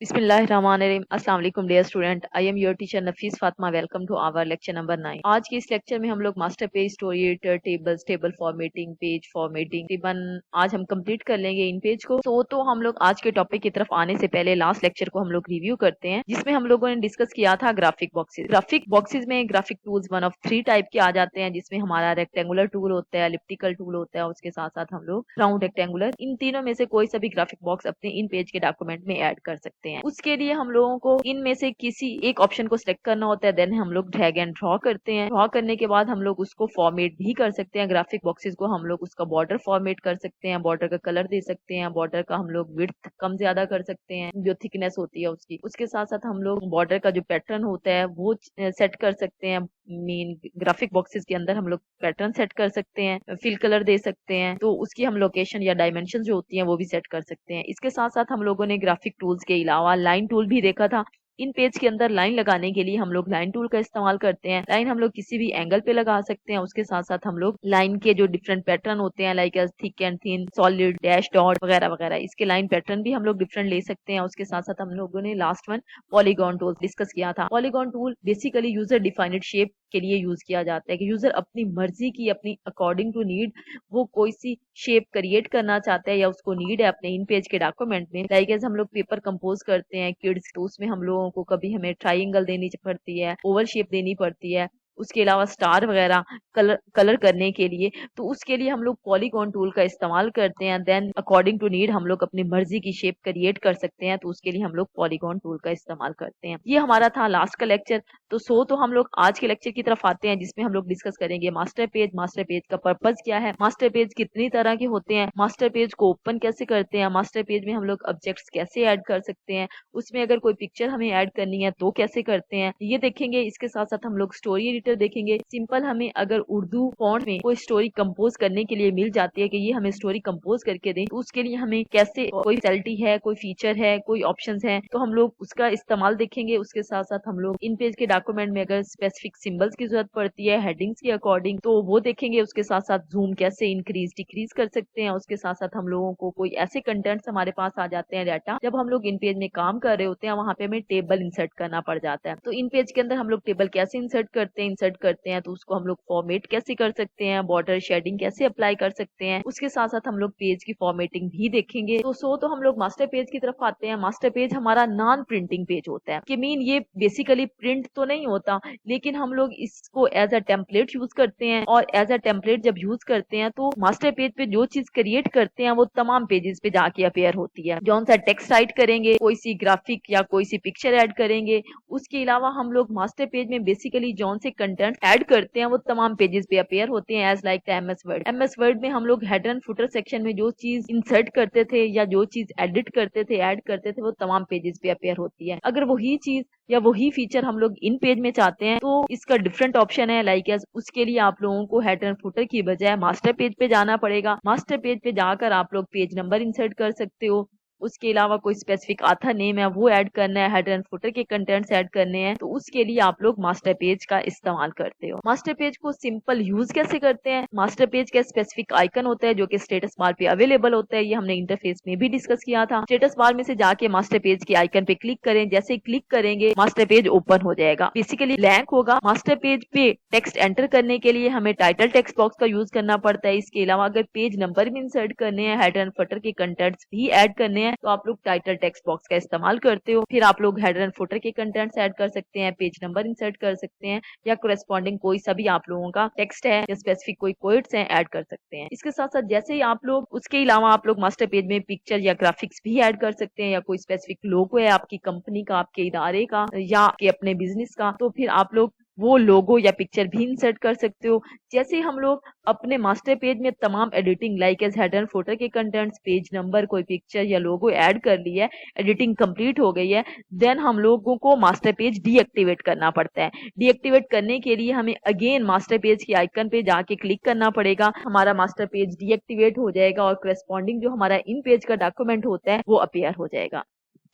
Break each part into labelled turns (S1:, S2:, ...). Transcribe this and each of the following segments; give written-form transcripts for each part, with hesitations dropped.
S1: बिस्मिल्लाहिर्रहमानिर्रहीम। अस्सलाम वालेकुम dear student, I am your teacher Nafees Fatima. Welcome to our lecture number 9। आज के इस लेक्चर में हम लोग master page, story editor, tables, table formatting, page formatting तकरीबन आज हम कंप्लीट कर लेंगे इन पेज को। तो हम लोग आज के टॉपिक की तरफ आने से पहले लास्ट लेक्चर को हम लोग रिव्यू करते हैं, जिसमें हम लोगों ने डिस्कस किया था ग्राफिक बॉक्सेस। ग्राफिक बॉक्सेस में graphic tools one of 3 type के आ जाते हैं, जिसमें हमारा रेक्टेंगुलर टूल होता है, एलिप्टिकल टूल होता है, उसके साथ साथ हम लोग राउंड रेक्टेंगुलर। इन तीनों में से कोई सा भी ग्राफिक बॉक्स अपने इन पेज के डॉक्यूमेंट में ऐड कर सकते हैं। उसके लिए हम लोगों को इनमें से किसी एक ऑप्शन को सिलेक्ट करना होता है, देन हम लोग ड्रैग एंड ड्रॉ करते हैं। ड्रॉ करने के बाद हम लोग उसको फॉर्मेट भी कर सकते हैं। ग्राफिक बॉक्सेस को हम लोग उसका बॉर्डर फॉर्मेट कर सकते हैं, बॉर्डर का कलर दे सकते हैं, बॉर्डर का हम लोग विड्थ कम ज्यादा कर सकते हैं, जो थिकनेस होती है उसकी। उसके साथ साथ हम लोग बॉर्डर का जो पैटर्न होता है वो सेट कर सकते हैं। मेन ग्राफिक बॉक्सेस के अंदर हम लोग पैटर्न सेट कर सकते हैं, फिल कलर दे सकते हैं, तो उसकी हम लोकेशन या डायमेंशन जो होती हैं वो भी सेट कर सकते हैं। इसके साथ साथ हम लोगों ने ग्राफिक टूल्स के अलावा लाइन टूल भी देखा था। इन पेज के अंदर लाइन लगाने के लिए हम लोग लाइन टूल का इस्तेमाल करते हैं। लाइन हम लोग किसी भी एंगल पे लगा सकते हैं। उसके साथ साथ हम लोग लाइन के जो डिफरेंट पैटर्न होते हैं, like thick and thin, solid, dash dot वगैरह वगैरह, इसके लाइन पैटर्न भी हम लोग डिफरेंट ले सकते हैं। उसके साथ साथ हम लोगों ने last one polygon tool discuss किया था। Polygon tool basically user defined shape के लिए यूज किया जाता है कि यूजर अपनी मर्जी की, अपनी अकॉर्डिंग टू नीड वो कोई सी शेप क्रिएट करना चाहता है या उसको नीड है अपने इन पेज के डॉक्यूमेंट में। लाइक एज हम लोग पेपर कंपोज करते हैं किड्स, तो उसमें हम लोगों को कभी हमें ट्राइंगल देनी पड़ती है, ओवल शेप देनी पड़ती है, उसके अलावा स्टार वगैरह कलर करने के लिए, तो उसके लिए हम लोग पॉलीगॉन टूल का इस्तेमाल करते हैं। देन अकॉर्डिंग टू नीड हम लोग अपनी मर्जी की शेप क्रिएट कर सकते हैं, तो उसके लिए हम लोग पॉलीगॉन टूल का इस्तेमाल करते हैं। ये हमारा था लास्ट का लेक्चर। तो हम लोग आज के लेक्चर की तरफ आते हैं, जिसमें हम लोग डिस्कस करेंगे मास्टर पेज। मास्टर पेज का पर्पज क्या है, मास्टर पेज कितनी तरह के होते हैं, मास्टर पेज को ओपन कैसे करते हैं, मास्टर पेज में हम लोग ऑब्जेक्ट्स कैसे ऐड कर सकते हैं, उसमें अगर कोई पिक्चर हमें ऐड करनी है तो कैसे करते हैं, ये देखेंगे। इसके साथ साथ हम लोग स्टोरी एडिटर देखेंगे। सिंपल हमें अगर उर्दू फॉन्ट में कोई स्टोरी कंपोज करने के लिए मिल जाती है कि ये हमें स्टोरी कंपोज करके दें, तो उसके लिए हमें कैसे, कोई फैसिलिटी है, कोई फीचर है, कोई ऑप्शंस है, तो हम लोग उसका इस्तेमाल देखेंगे। उसके साथ साथ हम लोग इन पेज के डॉक्यूमेंट में अगर स्पेसिफिक सिंबल्स की जरूरत पड़ती है हेडिंग्स के अकॉर्डिंग, तो वो देखेंगे। उसके साथ साथ जूम कैसे इंक्रीज डिक्रीज कर सकते हैं। उसके साथ साथ हम लोगों को कोई ऐसे कंटेंट्स हमारे पास आ जाते हैं, डाटा, जब हम लोग इन पेज में काम कर रहे होते हैं वहां पे हमें टेबल इंसर्ट करना पड़ जाता है, तो इन पेज के अंदर हम लोग टेबल कैसे इंसर्ट करते हैं, तो उसको हम लोग फॉर्मेट कैसे कर सकते हैं, बॉर्डर शेडिंग कैसे अप्लाई कर सकते हैं। उसके साथ साथ हम लोग पेज की फॉर्मेटिंग भी देखेंगे। तो हम लोग मास्टर पेज की तरफ आते हैं। मास्टर पेज हमारा नॉन प्रिंटिंग पेज होता है, कि मीन ये बेसिकली प्रिंट तो नहीं होता, लेकिन हम लोग इसको एज अ टेम्पलेट यूज करते हैं, और एज अ टेम्पलेट जब यूज करते हैं तो मास्टर पेज पे जो चीज क्रिएट करते हैं वो तमाम पेजेस पे जाके अपेयर होती है। जौन सा टेक्स्ट राइट करेंगे, कोई सी ग्राफिक या कोई सी पिक्चर ऐड करेंगे, उसके अलावा हम लोग मास्टर पेज में बेसिकली जौन से कंटेंट ऐड करते हैं वो तमाम पेजेस पे अपेयर होते हैं, as like MS Word. MS Word में हम लोग हेडर एंड फुटर सेक्शन में जो चीज इंसर्ट करते थे या जो चीज एडिट करते थे, ऐड करते थे, वो तमाम पेजेस पे अपेयर होती है। अगर वही चीज या वही फीचर हम लोग इन पेज में चाहते हैं तो इसका डिफरेंट ऑप्शन है, लाइक एज उसके लिए आप लोगों को हेडर एंड फुटर की बजाय मास्टर पेज पे जाना पड़ेगा। मास्टर पेज पे जाकर आप लोग पेज नंबर इंसर्ट कर सकते हो। उसके अलावा कोई स्पेसिफिक आथा नेम है वो ऐड करना है, हेडर एंड फुटर के कंटेंट्स ऐड करने हैं, तो उसके लिए आप लोग मास्टर पेज का इस्तेमाल करते हो। मास्टर पेज को सिंपल यूज कैसे करते हैं, मास्टर पेज का स्पेसिफिक आइकन होता है जो कि स्टेटस बार पे अवेलेबल होता है। ये हमने इंटरफेस में भी डिस्कस किया था। स्टेटस बार में से जाके मास्टर पेज के आइकन पे क्लिक करें, जैसे क्लिक करेंगे मास्टर पेज ओपन हो जाएगा, बेसिकली ब्लैंक होगा। मास्टर पेज पे टेक्स्ट एंटर करने के लिए हमें टाइटल टेक्स्ट बॉक्स का यूज करना पड़ता है। इसके अलावा अगर पेज नंबर भी इंसर्ट करने हैं, हेडर एंड फुटर के कंटेंट्स भी ऐड करने हैं, तो आप लोग टाइटल टेक्स्ट बॉक्स का इस्तेमाल करते हो। फिर आप लोग हेडर एंड फुटर के कंटेंट्स ऐड कर सकते हैं, पेज नंबर इंसर्ट कर सकते हैं, या कोरेस्पॉन्डिंग कोई सा भी आप लोगों का टेक्स्ट है या स्पेसिफिक कोई कोट्स हैं ऐड कर सकते हैं। इसके साथ साथ जैसे ही आप लोग, उसके अलावा आप लोग मास्टर पेज में पिक्चर या ग्राफिक्स भी ऐड कर सकते हैं, या कोई स्पेसिफिक लोगो है आपकी कंपनी का, आपके इदारे का या आपके अपने बिजनेस का, तो फिर आप लोग वो लोगो या पिक्चर भी इंसर्ट कर सकते हो। जैसे हम लोग अपने मास्टर पेज में तमाम editing, like as header and footer के कंटेंट्स, पेज नंबर, कोई पिक्चर या लोगो ऐड कर लिया है, एडिटिंग कंप्लीट हो गई है, देन हम लोगों को मास्टर पेज डीएक्टिवेट करना पड़ता है। डीएक्टिवेट करने के लिए हमें अगेन मास्टर पेज के आइकन पे जाके क्लिक करना पड़ेगा, हमारा मास्टर पेज डीएक्टिवेट हो जाएगा और करेस्पॉन्डिंग जो हमारा इन पेज का डॉक्यूमेंट होता है वो अपीयर हो जाएगा।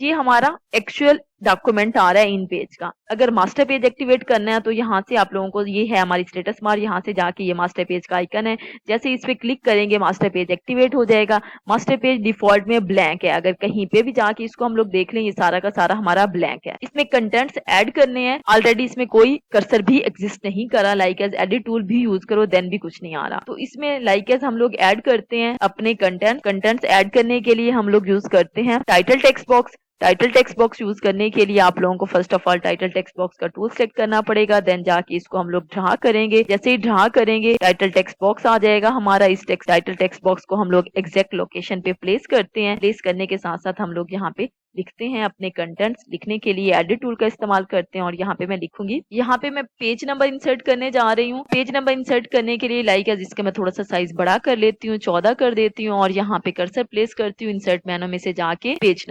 S1: ये हमारा एक्चुअल डॉक्यूमेंट आ रहा है इन पेज का। अगर मास्टर पेज एक्टिवेट करना है तो यहाँ से आप लोगों को ये है हमारी स्टेटस बार, यहाँ से जाके ये मास्टर पेज का आइकन है, जैसे इस पे क्लिक करेंगे मास्टर पेज एक्टिवेट हो जाएगा। मास्टर पेज डिफॉल्ट में ब्लैंक है, अगर कहीं पे भी जाके इसको हम लोग देख लें ये सारा का सारा हमारा ब्लैंक है। इसमें कंटेंट्स ऐड करने हैं, ऑलरेडी इसमें कोई कर्सर भी एग्जिस्ट नहीं करा, लाइक एज एडिट टूल भी यूज करो देन भी कुछ नहीं आ रहा। तो इसमें लाइक एज हम लोग ऐड करते हैं अपने कंटेंट्स ऐड करने के लिए हम लोग यूज करते हैं title text box. Title text box use करने के लिए आप लोगों को first of all title text box का टूल सेलेक्ट करना पड़ेगा, देन जाके इसको हम लोग ड्रा करेंगे। जैसे ही ड्रा करेंगे टाइटल टेक्स्ट बॉक्स आ जाएगा हमारा। इस टाइटल टेक्स्ट बॉक्स को हम लोग एग्जैक्ट लोकेशन पे प्लेस करते हैं। प्लेस करने के साथ साथ हम लोग यहाँ पे लिखते हैं अपने कंटेंट्स। लिखने के लिए एडिट टूल का इस्तेमाल करते हैं और यहाँ पे मैं लिखूंगी, यहाँ पे मैं पेज नंबर इंसर्ट करने जा रही हूँ। पेज नंबर इंसर्ट करने के लिए लाइक इसका मैं थोड़ा सा साइज बड़ा कर लेती हूँ, 14 कर देती हूँ और यहाँ पे कर्सर प्लेस करती हूँ इंसर्ट मेनू में से जाके पेज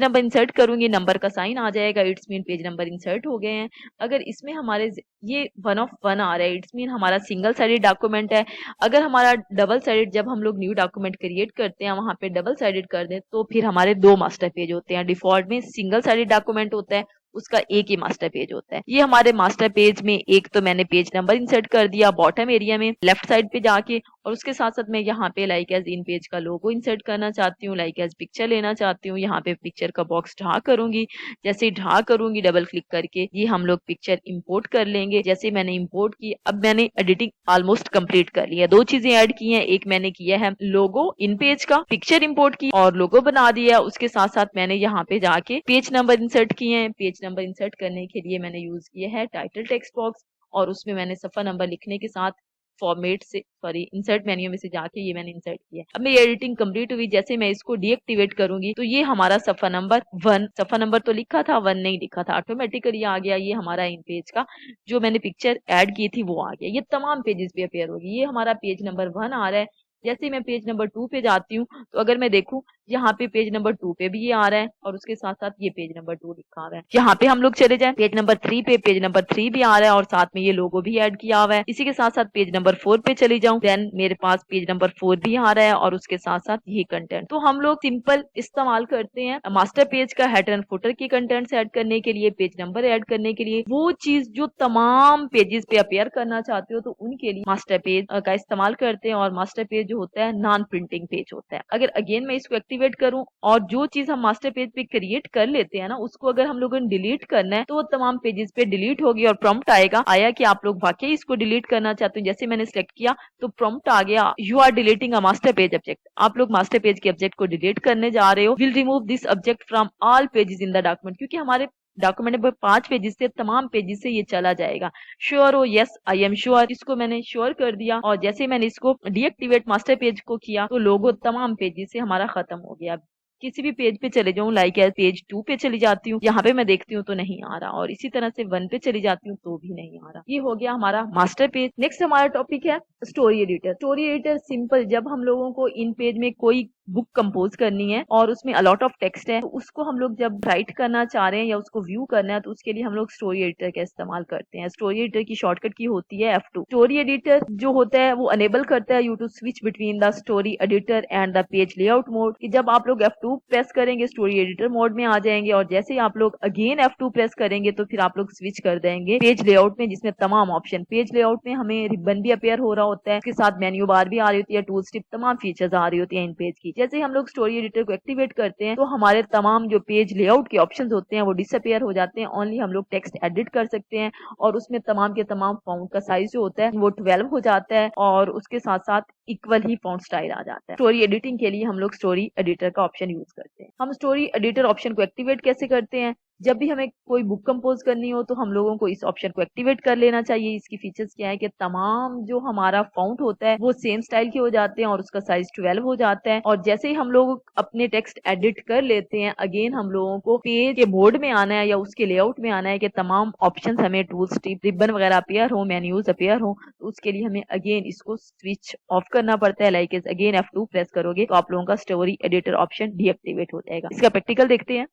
S1: नंबर इंसर्ट करूंगी, नंबर का साइन आ जाएगा, it's mean page number insert हो गए हैं। अगर इसमें हमारे ये 1 of 1 आ रहा है, इट्स मीन हमारा सिंगल साइडेड डॉक्यूमेंट है। अगर हमारा डबल साइडेड, जब हम लोग न्यू डॉक्यूमेंट क्रिएट करते हैं वहां पे डबल साइडेड कर दें तो फिर हमारे 2 मास्टर पेज होते हैं। डिफॉल्ट में सिंगल साइडेड डॉक्यूमेंट होता है, उसका एक ही मास्टर पेज होता है। ये हमारे मास्टर पेज में एक तो मैंने पेज नंबर इंसर्ट कर दिया बॉटम एरिया में लेफ्ट साइड पे जाके, और उसके साथ साथ मैं यहाँ पे लाइक एज इन पेज का लोगो इंसर्ट करना चाहती हूँ, लाइक एज पिक्चर लेना चाहती हूँ। यहाँ पे पिक्चर का बॉक्स ड्रा करूंगी, जैसे ड्रा करूंगी डबल क्लिक करके ये हम लोग पिक्चर इंपोर्ट कर लेंगे। जैसे मैंने इंपोर्ट की, अब मैंने एडिटिंग ऑलमोस्ट कंप्लीट कर लिया। 2 चीजें ऐड की हैं, एक मैंने किया है लोगो इन पेज का, पिक्चर इंपोर्ट की और लोगो बना दिया। उसके साथ साथ मैंने यहाँ पे जाके पेज नंबर इंसर्ट किए हैं। पेज नंबर इंसर्ट करने के लिए मैंने यूज किया है टाइटल टेक्स्ट बॉक्स और उसमें मैंने सफा नंबर लिखने के साथ फॉर्मेट से इंसर्ट मेन्यू में से जाके ये मैंने इंसर्ट किया। अब मेरी एडिटिंग कंप्लीट हुई, जैसे मैं इसको डीएक्टिवेट करूंगी तो ये हमारा सफा नंबर 1, सफा नंबर तो लिखा था 1 नहीं लिखा था, ऑटोमेटिकली आ गया। ये हमारा इन पेज का जो मैंने पिक्चर ऐड की थी वो आ गया। ये तमाम पेजेस पे अपेयर होगी। ये हमारा पेज नंबर 1 आ रहा है। जैसे मैं पेज नंबर 2 पे जाती हूँ तो अगर मैं देखूं यहाँ पे पेज नंबर 2 पे भी ये आ रहा है और उसके साथ साथ ये पेज नंबर 2 लिखा हुआ है। यहाँ पे हम लोग चले जाएं पेज नंबर 3 पे, पेज नंबर 3 भी आ रहा है और साथ में ये लोगो भी ऐड किया हुआ है। इसी के साथ साथ पेज नंबर 4 पे चली जाऊं, देन मेरे पास पेज नंबर 4 भी आ रहा है और उसके साथ साथ ये कंटेंट। तो हम लोग सिंपल इस्तेमाल करते हैं मास्टर पेज का हेडर एंड फुटर के कंटेंट्स ऐड करने के लिए, पेज नंबर ऐड करने के लिए, वो चीज जो तमाम पेजेस पे अपेयर करना चाहते हो तो उनके लिए मास्टर पेज का इस्तेमाल करते हैं। और मास्टर पेज जो होता है नॉन प्रिंटिंग पेज होता है। अगर अगेन मैं इसको एक्टिवेट करूं और जो चीज हम मास्टर पेज पे क्रिएट कर लेते हैं ना उसको अगर हम लोगों ने डिलीट करना है तो वो तमाम पेजेस पे डिलीट होगी और प्रॉम्प्ट आया कि आप लोग वाकई इसको डिलीट करना चाहते हैं। जैसे मैंने सिलेक्ट किया तो प्रॉम्प्ट आ गया, you are deleting a master page object. आप लोग मास्टर पेज के ऑब्जेक्ट को डिलीट करने जा रहे हो। Will remove this object from all pages in the document, क्योंकि हमारे डॉक्यूमेंट में 5 पेजेस से तमाम पेजेस से ये चला जाएगा। श्योर हो? Yes I am sure. इसको मैंने श्योर कर दिया और जैसे मैंने इसको डीएक्टिवेट मास्टर पेज को किया तो लोगो तमाम पेजेस से हमारा खत्म हो गया। किसी भी पेज पे चले जाऊं, लाइक पेज 2 पे चली जाती हूँ, यहाँ पे मैं देखती हूँ तो नहीं आ रहा, और इसी तरह से 1 पे चली जाती हूँ तो भी नहीं आ रहा। ये हो गया हमारा मास्टर पेज। नेक्स्ट हमारा टॉपिक है story editor. Story editor simple, जब हम लोगों को इन पेज में कोई बुक कंपोज करनी है और उसमें अलॉट ऑफ टेक्स्ट है तो उसको हम लोग जब राइट करना चाह रहे हैं या उसको व्यू करना है तो उसके लिए हम लोग स्टोरी एडिटर का इस्तेमाल करते हैं। स्टोरी एडिटर की शॉर्टकट की होती है F2। स्टोरी एडिटर जो होता है वो अनेबल करता है you to switch between the story editor and the page layout mode, कि जब आप लोग F2 प्रेस करेंगे स्टोरी एडिटर मोड में आ जाएंगे और जैसे ही आप लोग अगेन F2 प्रेस करेंगे तो फिर आप लोग स्विच कर देंगे पेज लेआउट में, जिसमें तमाम ऑप्शन। पेज लेआउट में हमें रिबन भी अपेयर हो रहा होता है, उसके साथ मेन्यू बार भी आ रही होती है, टूल्स टिप, तमाम फीचर्स आ रही होती है इन पेज की। जैसे ही हम लोग स्टोरी एडिटर को एक्टिवेट करते हैं तो हमारे तमाम जो पेज लेआउट के ऑप्शंस होते हैं वो डिसअपेयर हो जाते हैं। ओनली हम लोग टेक्स्ट एडिट कर सकते हैं और उसमें तमाम के तमाम फॉन्ट का साइज जो होता है वो 12 हो जाता है और उसके साथ साथ इक्वल ही फॉन्ट स्टाइल आ जाता है। स्टोरी एडिटिंग के लिए हम लोग स्टोरी एडिटर का ऑप्शन यूज करते हैं। हम स्टोरी एडिटर ऑप्शन को एक्टिवेट कैसे करते हैं? जब भी हमें कोई बुक कंपोज करनी हो तो हम लोगों को इस ऑप्शन को एक्टिवेट कर लेना चाहिए। इसकी फीचर्स क्या है कि तमाम जो हमारा फॉन्ट होता है वो सेम स्टाइल के हो जाते हैं और उसका साइज 12 हो जाता है। और जैसे ही हम लोग अपने टेक्स्ट एडिट कर लेते हैं अगेन हम लोगों को पेज के बोर्ड में आना है या उसके लेआउट में आना है कि तमाम ऑप्शन हमें टूल्स टिप रिबन वगैरह अपेयर हो, मेन्यूज अपेयर हो, तो उसके लिए हमें अगेन इसको स्विच ऑफ करना पड़ता है। लाइक अगेन F2 प्रेस करोगे तो आप लोगों का स्टोरी एडिटर ऑप्शन डीएक्टिवेट हो जाएगा। इसका प्रैक्टिकल देखते हैं।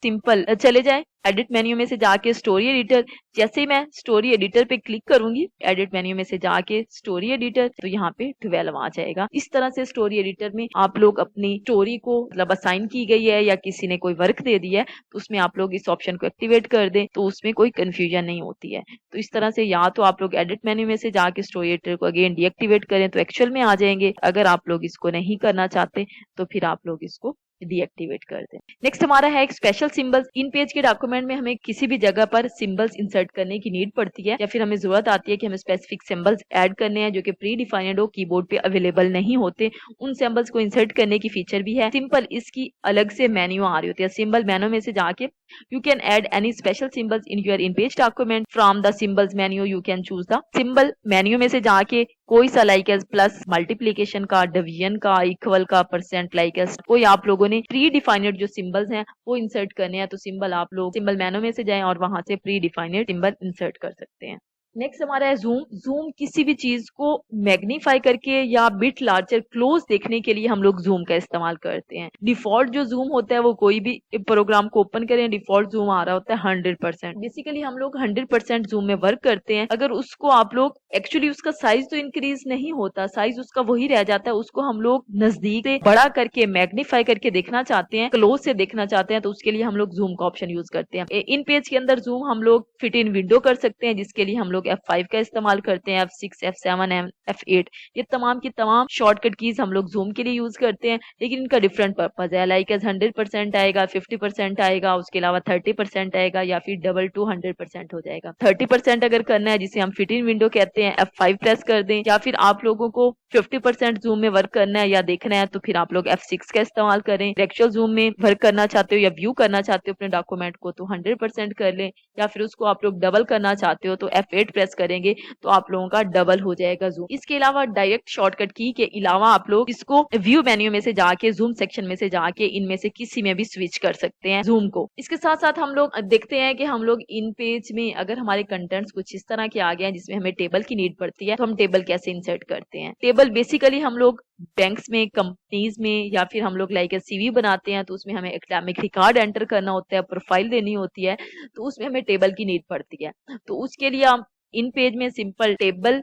S1: सिंपल चले जाए एडिट मेन्यू में से जाके स्टोरी एडिटर। जैसे ही मैं स्टोरी एडिटर पे क्लिक करूंगी, एडिट मेन्यू में से जाके स्टोरी एडिटर, तो यहाँ पे 12 आ जाएगा। इस तरह से स्टोरी एडिटर में आप लोग अपनी स्टोरी को मतलब असाइन की गई है या किसी ने कोई वर्क दे दिया है तो उसमें आप लोग इस ऑप्शन को एक्टिवेट कर दें तो उसमें कोई कंफ्यूजन नहीं होती है। तो इस तरह से या तो आप लोग एडिट मेन्यू में से जाके स्टोरी एडिटर को अगेन डीएक्टिवेट करें तो एक्चुअल में आ जाएंगे। अगर आप लोग इसको नहीं करना चाहते तो फिर आप लोग इसको डीएक्टिवेट कर दें। नेक्स्ट हमारा है एक स्पेशल सिंबल्स। इन पेज के डॉक्यूमेंट में हमें किसी भी जगह पर सिंबल्स इंसर्ट करने की नीड पड़ती है या फिर हमें जरूरत आती है कि हमें स्पेसिफिक सिंबल्स ऐड करने हैं जो कि प्री डिफाइंड हो, कीबोर्ड पे अवेलेबल नहीं होते। उन सिंबल्स को इंसर्ट करने की फीचर भी है। सिंपल इसकी अलग से मेन्यू आ रही होती है। सिंबल मेन्यू में से जाके you can add any special symbols in your in-page document from the symbols menu. You can choose the symbol menu में से जाके कोई सा लाइक एज प्लस, मल्टीप्लीकेशन का, डिवीजन का, इक्वल का, परसेंट, लाइक एज कोई आप लोगों ने प्री डिफाइनेड जो सिंबल्स हैं वो इंसर्ट करने हैं तो सिंबल आप लोग सिंबल मेन्यू में से जाएं और वहां से प्री डिफाइनेड सिंबल इंसर्ट कर सकते हैं। नेक्स्ट हमारा है जूम। जूम किसी भी चीज को मैग्नीफाई करके या बिट लार्जर क्लोज देखने के लिए हम लोग जूम का इस्तेमाल करते हैं। डिफॉल्ट जो जूम होता है वो कोई भी प्रोग्राम को ओपन करें डिफॉल्ट जूम आ रहा होता है 100%। बेसिकली हम लोग 100% जूम में वर्क करते हैं। अगर उसको आप लोग एक्चुअली उसका साइज तो इंक्रीज नहीं होता, साइज उसका वही रह जाता है। उसको हम लोग नजदीक से बड़ा करके मैग्नीफाई करके देखना चाहते हैं, क्लोज से देखना चाहते हैं तो उसके लिए हम लोग जूम का ऑप्शन यूज करते हैं। इन पेज के अंदर जूम हम लोग फिट इन विंडो कर सकते हैं जिसके लिए हम लोग F5 का इस्तेमाल करते हैं, F6, F7, F8 ये तमाम की तमाम शॉर्टकट कीज हम लोग जूम के लिए यूज करते हैं। लेकिन इनका डिफरेंट पर्पज है। लाइक एज 100% आएगा, 50% आएगा, उसके अलावा 30% आएगा या फिर डबल टू 100% हो जाएगा। 30% अगर करना है जिसे हम फिट इन विंडो कहते हैं F5 प्रेस कर दें, या फिर आप लोगों को 50% जूम में वर्क करना है या देखना है तो फिर आप लोग F6 का इस्तेमाल करें। एक्चुअल जूम में वर्क करना चाहते हो या व्यू करना चाहते हो अपने डॉक्यूमेंट को तो 100% कर लें, या फिर उसको आप लोग डबल करना चाहते हो तो F8 प्रेस करेंगे तो आप लोगों का डबल हो जाएगा जूम। इसके अलावा डायरेक्ट शॉर्टकट की के अलावा आप लोग इसको व्यू मेन्यू में से जाके जूम सेक्शन में से जाके इनमें से किसी में भी स्विच कर सकते हैं जूम को। इसके साथ साथ हम लोग देखते हैं कि हम लोग इन पेज में अगर हमारे कंटेंट्स कुछ इस तरह के आ गए हैं जिसमें हमें टेबल की नीड पड़ती है तो हम टेबल कैसे इंसर्ट करते हैं। टेबल बेसिकली हम लोग बैंक्स में, कंपनीज में या फिर हम लोग लाइक सीवी बनाते हैं तो उसमें हमें एकेडमिक रिकॉर्ड एंटर करना होता है, प्रोफाइल देनी होती है तो उसमें हमें टेबल की नीड पड़ती है। तो उसके लिए आप इन पेज में सिंपल टेबल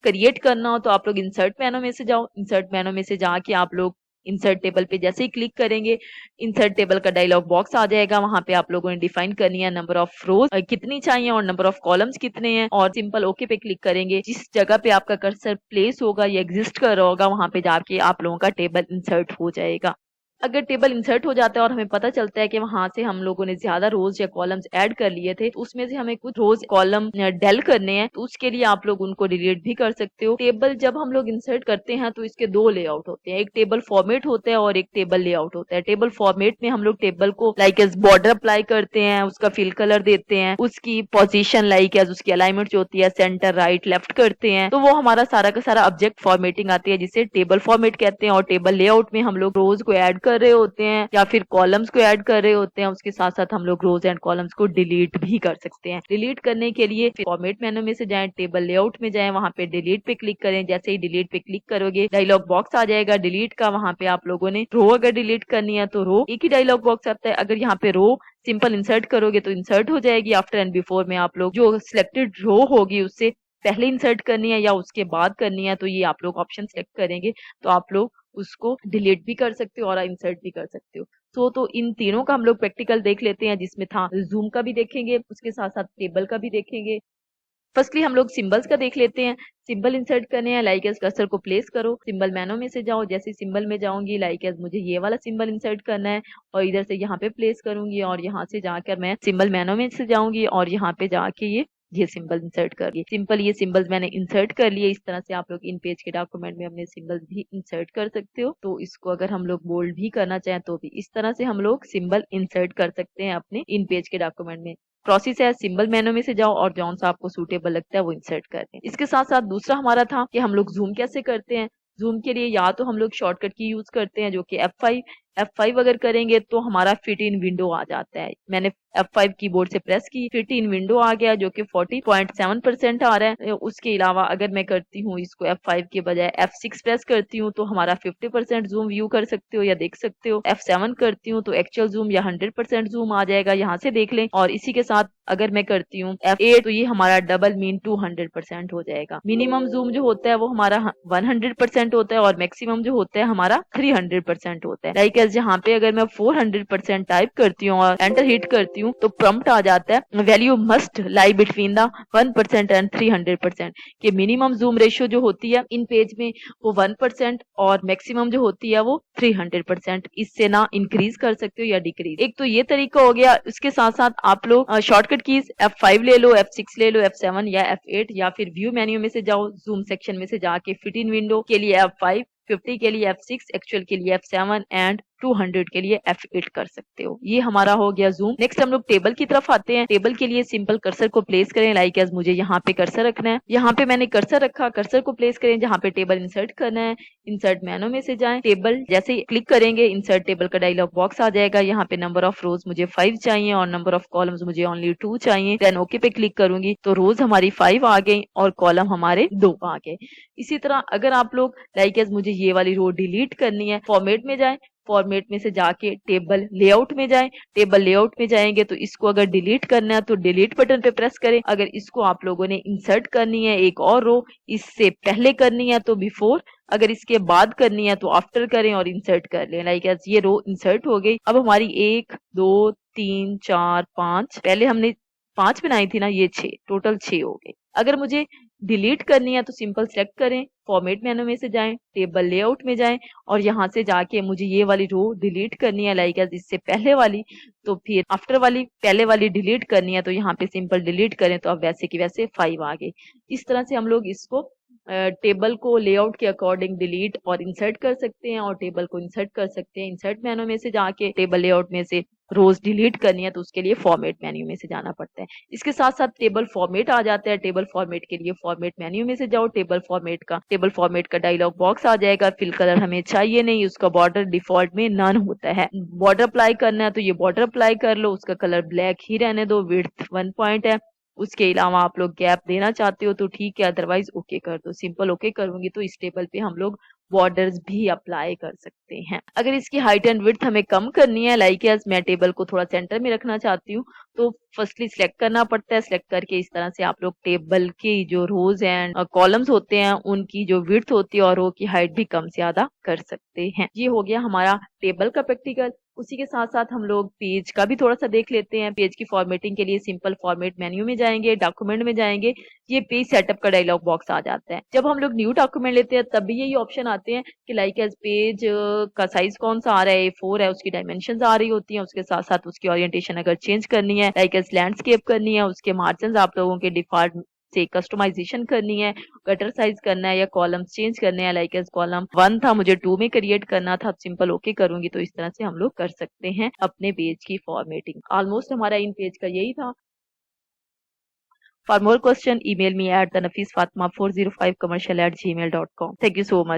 S1: क्रिएट करना हो तो आप लोग इंसर्ट मेनू में से जाओ। इंसर्ट मेनू में से जाके आप लोग इंसर्ट टेबल पे जैसे ही क्लिक करेंगे इंसर्ट टेबल का डायलॉग बॉक्स आ जाएगा। वहां पे आप लोगों ने डिफाइन करनी है नंबर ऑफ रोज कितनी चाहिए और नंबर ऑफ कॉलम्स कितने हैं, और सिंपल ओके पे क्लिक करेंगे। जिस जगह पे आपका कर्सर प्लेस होगा या एग्जिस्ट कर रहा होगा वहां पे जाके आप लोगों का टेबल इंसर्ट हो जाएगा। अगर टेबल इंसर्ट हो जाता है और हमें पता चलता है कि वहां से हम लोगों ने ज्यादा रोज या कॉलम्स ऐड कर लिए थे तो उसमें से हमें कुछ रोज कॉलम डेल करने हैं तो उसके लिए आप लोग उनको डिलीट भी कर सकते हो। टेबल जब हम लोग इंसर्ट करते हैं तो इसके दो लेआउट होते हैं, एक टेबल फॉर्मेट होता है और एक टेबल लेआउट होता है। टेबल फॉर्मेट में हम लोग टेबल को लाइक एज बॉर्डर अप्लाई करते हैं, उसका फिल कलर देते हैं, उसकी पोजीशन लाइक एज उसकी अलाइनमेंट जो होती है सेंटर राइट लेफ्ट करते हैं तो वो हमारा सारा का सारा ऑब्जेक्ट फॉर्मेटिंग आती है जिसे टेबल फॉर्मेट कहते हैं। और टेबल लेआउट में हम लोग रोज को ऐड कर रहे होते हैं या फिर कॉलम्स को ऐड कर रहे होते हैं, उसके साथ साथ हम लोग रोज एंड कॉलम्स को डिलीट भी कर सकते हैं। डिलीट करने के लिए फॉर्मेट मेनू में से जाएं, टेबल लेआउट में जाएं, वहां पे डिलीट पे क्लिक करें। जैसे ही डिलीट पे क्लिक करोगे डायलॉग बॉक्स आ जाएगा डिलीट का। वहां पे आप लोगों ने रो अगर डिलीट करनी है तो रो, एक ही डायलॉग बॉक्स आता है। अगर यहाँ पे रो सिंपल इंसर्ट करोगे तो इंसर्ट हो जाएगी। आफ्टर एंड बिफोर में आप लोग जो सिलेक्टेड रो होगी उससे पहले इंसर्ट करनी है या उसके बाद करनी है तो ये आप लोग ऑप्शन सेलेक्ट करेंगे तो आप लोग उसको डिलीट भी कर सकते हो और इंसर्ट भी कर सकते हो। तो इन तीनों का हम लोग प्रैक्टिकल देख लेते हैं जिसमें था जूम का भी देखेंगे, उसके साथ साथ टेबल का भी देखेंगे। फर्स्टली हम लोग सिंबल्स का देख लेते हैं। सिंबल इंसर्ट करने हैं, लाइक एज कर्सर को प्लेस करो, सिंबल मेनू में से जाओ। जैसे सिंबल में जाऊंगी लाइक एज मुझे ये वाला सिंबल इंसर्ट करना है और इधर से यहाँ पे प्लेस करूंगी और यहाँ से जाकर मैं सिंबल मेनू में से जाऊंगी और यहाँ पे जाके ये सिंबल इंसर्ट करिए। सिंपल ये सिंबल्स मैंने इंसर्ट कर लिए। इस तरह से आप लोग इन पेज के डॉक्यूमेंट में अपने सिंबल्स भी इंसर्ट कर सकते हो। तो इसको अगर हम लोग बोल्ड भी करना चाहें तो भी इस तरह से हम लोग सिंबल इंसर्ट कर सकते हैं अपने इन पेज के डॉक्यूमेंट में। प्रोसेस है सिंबल मेनू में से जाओ और जौन सा आपको सूटेबल लगता है वो इंसर्ट कर दें। इसके साथ साथ दूसरा हमारा था कि हम लोग जूम कैसे करते हैं। जूम के लिए या तो हम लोग शॉर्टकट की यूज करते हैं जो कि F5 F5 अगर करेंगे तो हमारा फिट इन विंडो आ जाता है। मैंने F5 कीबोर्ड से प्रेस की, फिट इन विंडो आ गया जो कि 40.7% आ रहा है। उसके अलावा अगर मैं करती हूँ इसको F5 के बजाय F6 प्रेस करती हूँ तो हमारा 50% जूम व्यू कर सकते हो या देख सकते हो। F7 करती हूँ तो एक्चुअल जूम या 100% जूम आ जाएगा, यहाँ से देख लें। और इसी के साथ अगर मैं करती हूँ F8 तो ये हमारा डबल मीन 200% हो जाएगा। मिनिमम जूम जो होता है वो हमारा 100% होता है और मैक्सिमम जो होता है हमारा 300% होता है। लाइक एज यहाँ पे अगर मैं 400% टाइप करती हूँ और एंटर हिट करती हूँ तो प्रॉम्प्ट आ जाता है value must lie between the 1% and 300%। कि मिनिमम जूम रेशियो जो होती है इन पेज में वो 1% और मैक्सिमम जो होती है वो 300%। इससे ना इंक्रीज कर सकते हो या डिक्रीज। एक तो ये तरीका हो गया। उसके साथ साथ आप लोग शॉर्टकट कीज F5 ले लो, F6 ले लो, F7 या F8 या फिर व्यू मेन्यू में से जाओ, जूम सेक्शन में से जाके फिट इन विंडो के लिए F5, 50 के लिए F6, एक्चुअल के लिए F7 एंड 200 के लिए F8 कर सकते हो। ये हमारा हो गया जूम। नेक्स्ट हम लोग टेबल की तरफ आते हैं। टेबल के लिए सिंपल कर्सर को प्लेस करें। लाइक एज मुझे यहाँ पे कर्सर रखना है, यहाँ पे मैंने कर्सर रखा, कर्सर को प्लेस करें जहाँ पे टेबल इंसर्ट करना है। इंसर्ट मेनू में से जाएं, टेबल जैसे ही क्लिक करेंगे इंसर्ट टेबल का डायलॉग बॉक्स आ जाएगा। यहाँ पे नंबर ऑफ रोज मुझे 5 चाहिए और नंबर ऑफ कॉलम्स मुझे ओनली 2 चाहिए। देन ओके पे क्लिक करूंगी तो रोज हमारी 5 आ गई और कॉलम हमारे 2 आ गए। इसी तरह अगर आप लोग लाइक एज मुझे ये वाली रो डिलीट करनी है, फॉर्मेट में जाएं, फॉर्मेट में से जाके टेबल लेआउट में जाएं। टेबल लेआउट में जाएंगे तो इसको अगर डिलीट करना है तो डिलीट बटन पे प्रेस करें। अगर इसको आप लोगों ने इंसर्ट करनी है एक और रो इससे पहले करनी है तो बिफोर, अगर इसके बाद करनी है तो आफ्टर करें और इंसर्ट कर लें। लाइक एज ये रो इंसर्ट हो गई। अब हमारी 1 2 3 4 5, पहले हमने 5 बनाई थी ना, ये 6 टोटल 6 हो गई। अगर मुझे डिलीट करनी है तो सिंपल सेलेक्ट करें, फॉर्मेट मेनू में से जाएं, टेबल लेआउट में जाएं और यहाँ से जाके मुझे ये वाली रो डिलीट करनी है लाइक एज इससे पहले वाली, तो फिर आफ्टर वाली पहले वाली डिलीट करनी है तो यहाँ पे सिंपल डिलीट करें तो अब वैसे की वैसे 5 आ गए। इस तरह से हम लोग इसको टेबल को लेआउट के अकॉर्डिंग डिलीट और इंसर्ट कर सकते हैं और टेबल को इंसर्ट कर सकते हैं। इंसर्ट मेनू में से जाके टेबल लेआउट में से रोज डिलीट करनी है तो उसके लिए फॉर्मेट मेन्यू में से जाना पड़ता है। इसके साथ साथ टेबल फॉर्मेट आ जाता है। टेबल फॉर्मेट के लिए फॉर्मेट मेन्यू में से जाओ, टेबल फॉर्मेट का डायलॉग बॉक्स आ जाएगा। फिल कलर हमें चाहिए नहीं, उसका बॉर्डर डिफॉल्ट में नन होता है। बॉर्डर अप्लाई करना है तो ये बॉर्डर अप्लाई कर लो, उसका कलर ब्लैक ही रहने दो, विड्थ 1 पॉइंट है। उसके अलावा आप लोग गैप देना चाहते हो तो ठीक है, अदरवाइज ओके कर दो। सिंपल ओके करूंगी तो इस टेबल पे हम लोग बॉर्डर्स भी अप्लाई कर सकते हैं। अगर इसकी हाइट एंड विड्थ हमें कम करनी है, लाइक एज मैं टेबल को थोड़ा सेंटर में रखना चाहती हूँ तो फर्स्टली सिलेक्ट करना पड़ता है। सिलेक्ट करके इस तरह से आप लोग टेबल के जो रोज एंड कॉलम्स होते हैं उनकी जो विड्थ होती है और रो की हाइट भी कम ज्यादा कर सकते हैं। ये हो गया हमारा टेबल का प्रैक्टिकल। उसी के साथ साथ हम लोग पेज का भी थोड़ा सा देख लेते हैं। पेज की फॉर्मेटिंग के लिए सिंपल फॉर्मेट मेन्यू में जाएंगे, डॉक्यूमेंट में जाएंगे, ये पेज सेटअप का डायलॉग बॉक्स आ जाता है। जब हम लोग न्यू डॉक्यूमेंट लेते हैं तब भी यही ऑप्शन आते हैं कि लाइक एज पेज का साइज कौन सा आ रहा है, A4 है, उसकी डायमेंशन आ रही होती है। उसके साथ साथ उसकी ओरिएंटेशन अगर चेंज करनी है, लाइक एज लैंडस्केप करनी है, उसके मार्जिन आप लोगों के डिफॉल्ट से कस्टमाइजेशन करनी है, गटर साइज करना है या कॉलम्स चेंज करने हैं। लाइक एज कॉलम 1 था, मुझे 2 में क्रिएट करना था, सिंपल ओके करूंगी तो इस तरह से हम लोग कर सकते हैं अपने पेज की फॉर्मेटिंग। ऑलमोस्ट हमारा इन पेज का यही था। For more question, email me at thanafisfatma405commercial@gmail.com. Thank you so much.